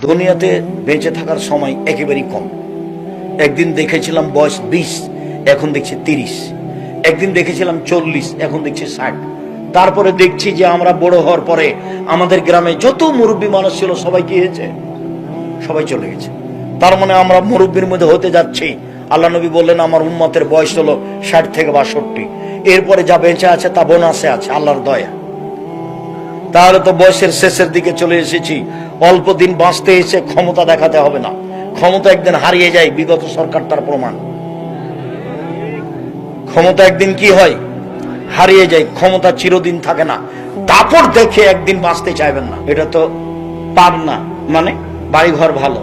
দুনিয়াতে বেঁচে থাকার সময় একেবারেই কম। একদিন দেখেছিলাম বয়স 20, এখন দেখছি 30। একদিন দেখেছিলাম 40, এখন দেখছি 60। তারপরে দেখছি যে আমরা বড় হওয়ার পরে আমাদের গ্রামে যত মুরব্বী মানুষ ছিল সবাই কি হয়েছে? সবাই চলে গেছে। তার মানে আমরা মুরব্বীর মধ্যে হতে যাচ্ছি। আল্লাহ নবী বললেন আমার উম্মতের বয়স হলো 60 থেকে 62। এরপরে যা বেঁচে আছে তা বোনাসে আছে, আল্লাহর দয়া। তাহলে তো বয়সের শেষের দিকে চলে এসেছি। অল্প দিন বাঁচতে এসে ক্ষমতা দেখাতে হবে না, ক্ষমতা একদিন হারিয়ে যায়। বিগত সরকার তার প্রমাণ। ক্ষমতা একদিন কি হয়? হারিয়ে যায়। ক্ষমতা চিরদিন থাকে না। দাপট দেখে একদিন বাঁচতে চাইবেন না। এটা তো পাবনা মানে বাড়িঘর ভালো,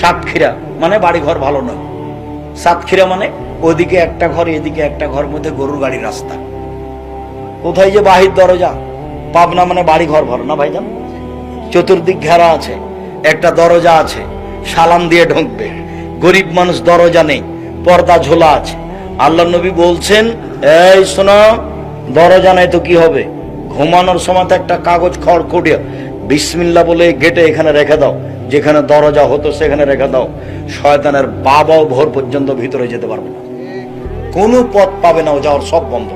সাতক্ষীরা মানে বাড়িঘর ভালো নয়। সাতক্ষীরা মানে ওদিকে একটা ঘর এদিকে একটা ঘর, মধ্যে গরুর গাড়ির রাস্তা। কোথায় যে বাহির দরজা? পাবনা মানে বাড়ি ঘর ভালো না ভাইজান। চতুর্দিক ঘেরা আছে, একটা দরজা আছে, সালাম দিয়ে ঢুকবে। গরিব মানুষ, দরজা নেই, পর্দা ঝোলা আছে। আল্লাহ নবী বলছেন এই শোনো, দরজা নেই তো কি হবে? ঘুমানোর সময় তো একটা কাগজ খড়খড়িয়ে বিসমিল্লাহ বলে গেটে এখানে রেখে দাও, যেখানে দরজা হতো সেখানে রেখে দাও। শয়তানের বাবাও ভোর পর্যন্ত ভিতরে যেতে পারবে না, কোনো পথ পাবে না, ও যাওয়ার সব বন্ধ।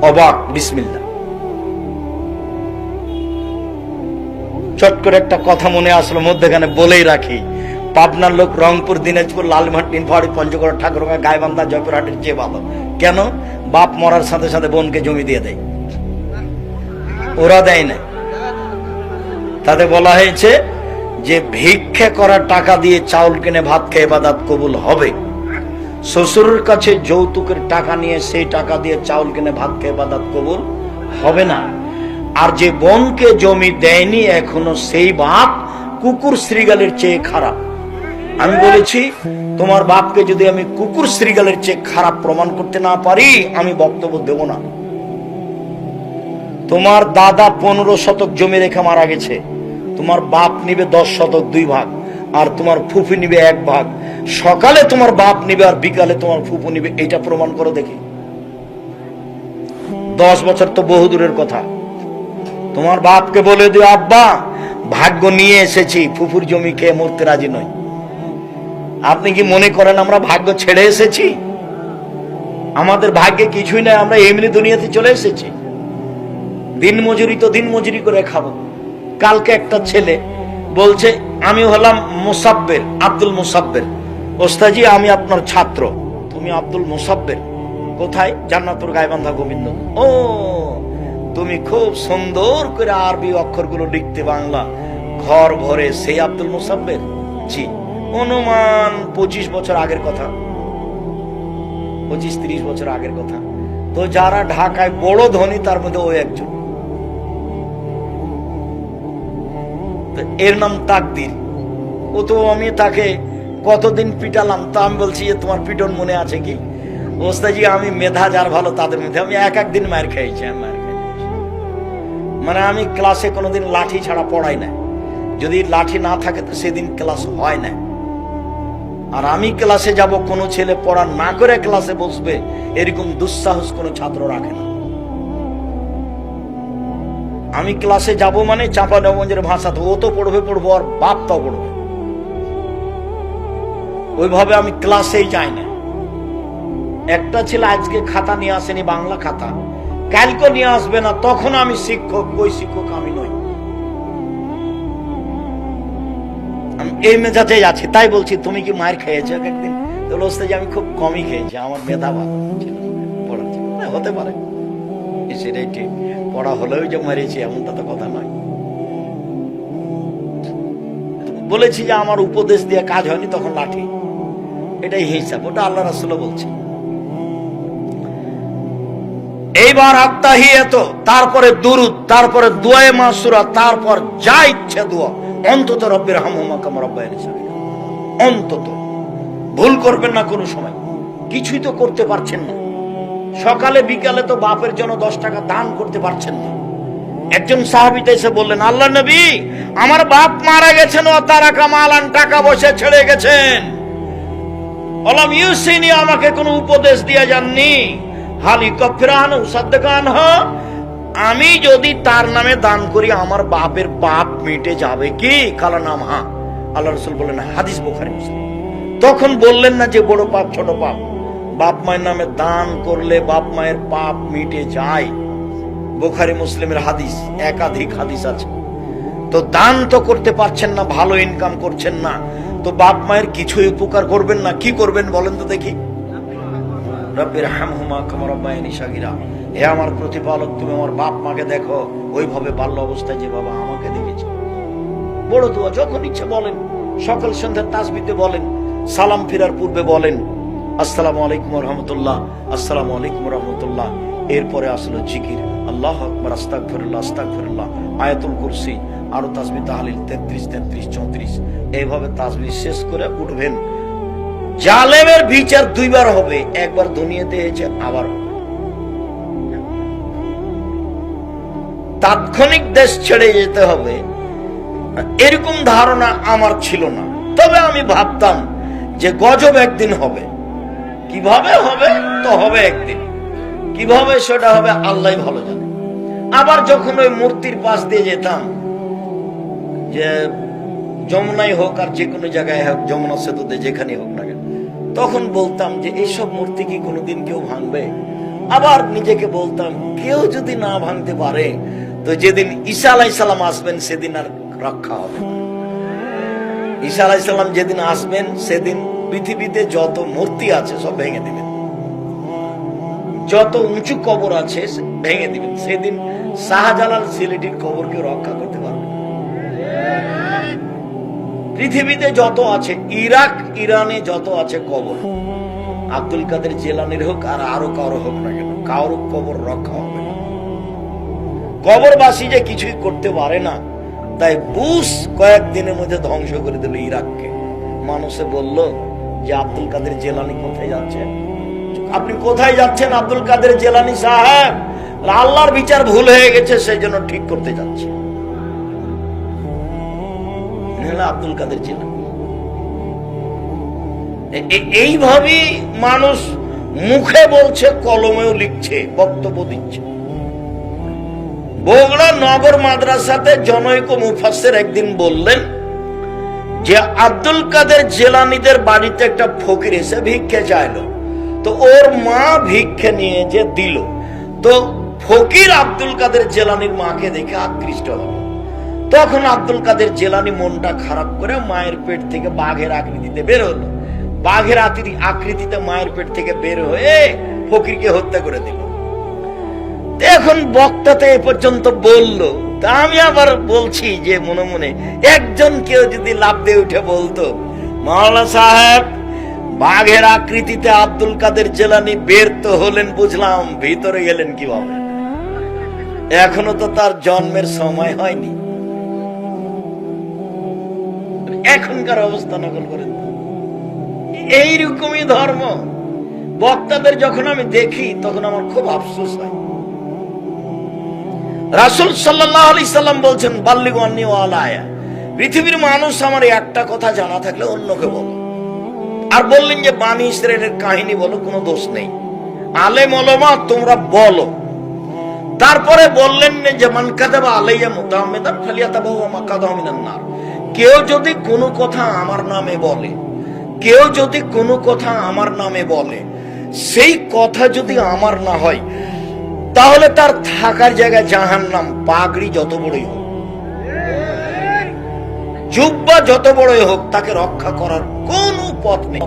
অবাক বিসমিল্লাহ। চট করে একটা কথা মনে আসলো, মধ্যেখানে বলেই রাখি। পাবনার লোক রংপুর, দিনাজপুর, লালমাটি, নীলফামারী, পঞ্চগড়, ঠাকুরগাঁ, গাইবান্ধা, জয়পুরহাটের চেয়ে ভালো। কেন? বাপ মরার সাথে সাথে বোনকে জমি দিয়ে দেয়। ওরা দেয় না। তাতে বলা হয়েছে যে ভিক্ষে করা টাকা দিয়ে চাউল কিনে ভাত খেয়ে ইবাদত কবুল হবে। শ্বশুরের কাছে যৌতুকের টাকা নিয়ে সেই টাকা দিয়ে চাউল কিনে ভাত খেয়ে ইবাদত কবুল হবে না। আর যে বোনকে জমি দেয়নি এখনো, সেই বাপ কুকুর শ্রীগালের চেয়ে খারাপ। আমি বলেছি তোমার বাপকে যদি আমি কুকুর শ্রীগালের চেয়ে খারাপ প্রমাণ করতে না পারি, আমি বক্তব্য দেব না। তোমার দাদা 15 শতক জমি রেখে মারা গেছে, তোমার বাপ নিবে 10 শতক 2 ভাগ, আর তোমার ফুফু নিবে 1 ভাগ। সকালে তোমার বাপ নিবে আর বিকালে তোমার ফুফু নিবে, এটা প্রমাণ করো দেখি। 10 বছর তো বহু দূরের কথা। তোমার বাপকে বলে দিও আব্বা ভাগ্য নিয়ে এসেছি, ফুফুর জমি খেয়ে মরতে রাজি নয়। আপনি কি মনে করেন আমরা ভাগ্য ছেড়ে এসেছি? আমাদের ভাগ্যে কিছুই নাই, আমরা এমনি দুনিয়াতে চলে এসেছি। দিন মজুরি তো দিন মজুরি করে খাবো। কালকে একটা ছেলে বলছে আমি হলাম মুসাব্বের, আব্দুল মুসাব্বের। ওস্তাজি আমি আপনার ছাত্র। তুমি আব্দুল মুসাব্বের? কোথায়? জান্নাতুল গাইবান্ধা গোবিন্দ। ও, তুমি খুব সুন্দর করে আরবি অক্ষরগুলো লিখতে বাংলা, ঘর ভরে, সেই আব্দুল মুসাব্বের? জি। অনুমান 25 বছর আগের কথা, 25-30 বছর আগের কথা। তো যারা ঢাকায় বড় ধনী তার মধ্যে ও একজন। এর নাম তাকদির। ও তো আমি তাকে কতদিন পিটালাম, তা আমি বলছি যে তোমার পিটন মনে আছে কি? ওস্তাজি আমি মেধা যার ভালো তাদের মধ্যে, আমি এক দিন মায়ের খেয়েছি। মানে আমি ক্লাসে কোনোদিন লাঠি ছাড়া পড়াই না। যদি লাঠি না থাকে তো সেদিন ক্লাস হয় না। আর আমি ক্লাসে যাব, কোনো ছেলে পড়া না করে ক্লাসে বসবে, এরকম দুঃসাহস কোনো ছাত্র রাখে না। আমি ক্লাসে যাব মানে চাঁপানগঞ্জের ভাষা, তো ও তো পড়বে আর বাপটাও পড়বে। ওইভাবে আমি ক্লাসেই যাই না। একটা ছেলে আজকে খাতা নিয়ে আসেনি, বাংলা খাতা, কালকে নিয়ে আসবে না, তখন আমি শিক্ষক। ওই শিক্ষক আমি নই। আমি এই মেজাজে যাচ্ছি, তাই বলছি তুমি কি মায়ের খেয়েছো একদিন? বলতে যে আমি খুব কমই খেয়েছি, আমার মেধা ভালো ছিল, পড়া ছিল। হতে পারে, সেটাই ঠিক। পড়া হলেও যে মারিয়েছি এমনটা তো কথা নয়। বলেছি যে আমার উপদেশ দিয়ে কাজ হয়নি, তখন লাঠি। এটাই হিসাব, ওটা আল্লাহ রাসূল বলছে। এইবার আত্তাহিয়াত, তারপরে দুরুদ, তারপরে দুআয়ে মাসুরা, তারপর যা ইচ্ছে দোয়া। অন্তত রব্বির হামহুমা কামা রাব্বায়ানি সগীরা। অন্তত ভুল করবেন না কোনো সময়। কিছুই তো করতে পারছেন না। সকালে বিকালে তো বাপের জন্য 10 টাকা দান করতে পারছেন না। একজন সাহাবী এসে বললেন আল্লাহ নবী আমার বাপ মারা গেছেন, ও তারাকা মালান, টাকা পয়সা ছেড়ে গেছেন। আলাম ইউসিনি, আমাকে কোনো উপদেশ দিয়ে যাননি। হালি কফরান সাদকান, আমি যদি তার নামে দান করি আমার বাপের পাপ মিটে যাবে কি? কালা নাম হ্যাঁ। আল্লাহ রাসূল বললেন হাদিস বুখারী মুসলিম। তখন বললেন না যে বড় পাপ ছোট পাপ, বাপ মায়ের নামে দান করলে বাপ মায়ের পাপ মিটে যায়। বুখারী মুসলিমের হাদিস, একাধিক হাদিস আছে। তো দান তো করতে পারছেন না, ভালো ইনকাম করছেন না, তো বাপ মায়ের কিছুই উপকার করবেন না, কি করবেন বলেন তো দেখি? রব্বির হামহুমা কামা রাব্বায়ানি সাগীরা, হে আমার প্রতিপালক তুমি আমার বাপ মাকে দেখো ওইভাবে বাল্য অবস্থায় যেভাবে আমাকে দেখেছো। বড় দোয়া যখন ইচ্ছে বলেন, সকাল সন্ধ্যার তাসবিতে বলেন, সালাম ফেরার পূর্বে বলেন আসসালামু আলাইকুম ওয়া রাহমাতুল্লাহ, আসসালামু আলাইকুম ওয়া রাহমাতুল্লাহ। এরপরে আসলো জিকির, আল্লাহু আকবার, আস্তাগফিরুল্লাহ, আস্তাগফিরুল্লাহ, আয়াতুল কুরসি, আরো তাসবিহ তাহলিল 33 33 34, এইভাবে তাসবিহ শেষ করে উঠবেন। জালেমের বিচার দুইবার হবে, একবার দুনিয়াতে হয়েছে, আবার তাৎক্ষণিক দেশ ছেড়ে যেতে হবে, এরকম ধারণা আমার ছিল না। তবে আমি ভাবতাম যে গজব একদিন হবে। কিভাবে হবে? তো হবে একদিন, কিভাবে সেটা হবে আল্লাহ ভালো জানে। আবার যখন ওই মূর্তির পাশ দিয়ে যেতাম, যে যমুনাই হোক আর যে কোনো জায়গায় হোক, যমুনা সেতুতে যেখানে হোক না কেন, তখন বলতাম যে এইসব মূর্তি কি কোনোদিন কেউ ভাঙবে? আবার নিজেকে বলতাম কেউ যদি না ভাঙতে পারে তো যেদিন ঈসা আলাইহিস সালাম আসবেন সেদিন আর রক্ষা হবে। ঈসা আলাইহিস সালাম যেদিন আসবেন সেদিন পৃথিবীতে যত মূর্তি আছে সব ভেঙে দিবেন, যত উঁচু কবর আছে ভেঙে দিবেন। সেদিন শাহজালাল সিলেটির কবরকে রক্ষা করতে পারবে। পৃথিবীতে যত আছে, ইরাক ইরানে যত আছে কবর, আব্দুল কাদের জেলানির হোক আর আরো কারো হোক না কেন, কারো কবর রক্ষা হবে না। কবরবাসী যে কিছুই করতে পারে না, তাই বুশ কয়েকদিনের মধ্যে ধ্বংস করে দিল ইরাককে। মানুষে বলল যে আব্দুল কাদের জেলানি কোথায় যাচ্ছেন? আপনি কোথায় যাচ্ছেন আব্দুল কাদের জেলানি সাহেব? আল্লাহর বিচার ভুল হয়ে গেছে, সেই জন্য ঠিক করতে যাচ্ছে। আব্দুল কাদের জেলানি এইভাবেই মানুষ মুখে বলছে, কলমেও লিখছে, বক্তব্য দিচ্ছে। বগুড়া নগর মাদ্রাসাতে জনৈক মুফাসসির একদিন বললেন যে আব্দুল কাদের জেলানিদের বাড়িতে একটা ফকির এসে ভিক্ষে চাইলো, তো ওর মা ভিক্ষে নিয়ে যে দিল, তো ফকির আব্দুল কাদের জেলানির মাকে দেখে আকৃষ্ট হলো। তখন আব্দুল কাদের জেলানি মনটা খারাপ করে মায়ের পেট থেকে বাঘের আকৃতিতে বের হলো। বাঘের আকৃতিতে মায়ের পেট থেকে বের হয়ে ফকিরকে হত্যা করে দিল। এখন বক্তাতে এ পর্যন্ত বলল, তা আমি আবার বলছি যে মনে মনে একজন কেউ যদি লাফ দিয়ে উঠে বলতো, মাওলানা সাহেব বাঘের আকৃতিতে আব্দুল কাদের জেলানি বের তো হলেন বুঝলাম, ভিতরে গেলেন কিভাবে? এখনো তো তার জন্মের সময় হয়নি। এখনকার অবস্থা নকল করেন। এইরকমই ধর্ম। বক্তাদের যখন আমি দেখি তখন আমার খুব আফসোস হয়। রাসূল সাল্লাল্লাহু আলাইহি সাল্লাম বলছেন, বাল্লিগু আন্নী ওয়ালা আয়া, পৃথিবীর মানুষ আমার একটা কথা জানা থাকলে অন্যকে বলো। আর বললেন যে বানি ইসরায়েলের কাহিনী বলো, কোনো দোষ নেই, আলেম ওলামা তোমরা বলো। তারপরে বললেন যে মান কাযাবা আলাইয়া মুতাআম্মিদান ফালিয়াতাবাওয়া মাকাদাহু মিনান নার, কেউ যদি কোনো কথা আমার নামে বলে, কেউ যদি কোনো কথা আমার নামে বলে, সেই কথা যদি আমার না হয় তাহলে তার থাকার জায়গায় জাহান্নাম। পাগড়ি যত বড়ই হোক, জুব্বা যত বড়ই হোক, তাকে রক্ষা করার কোনো পথ নেই।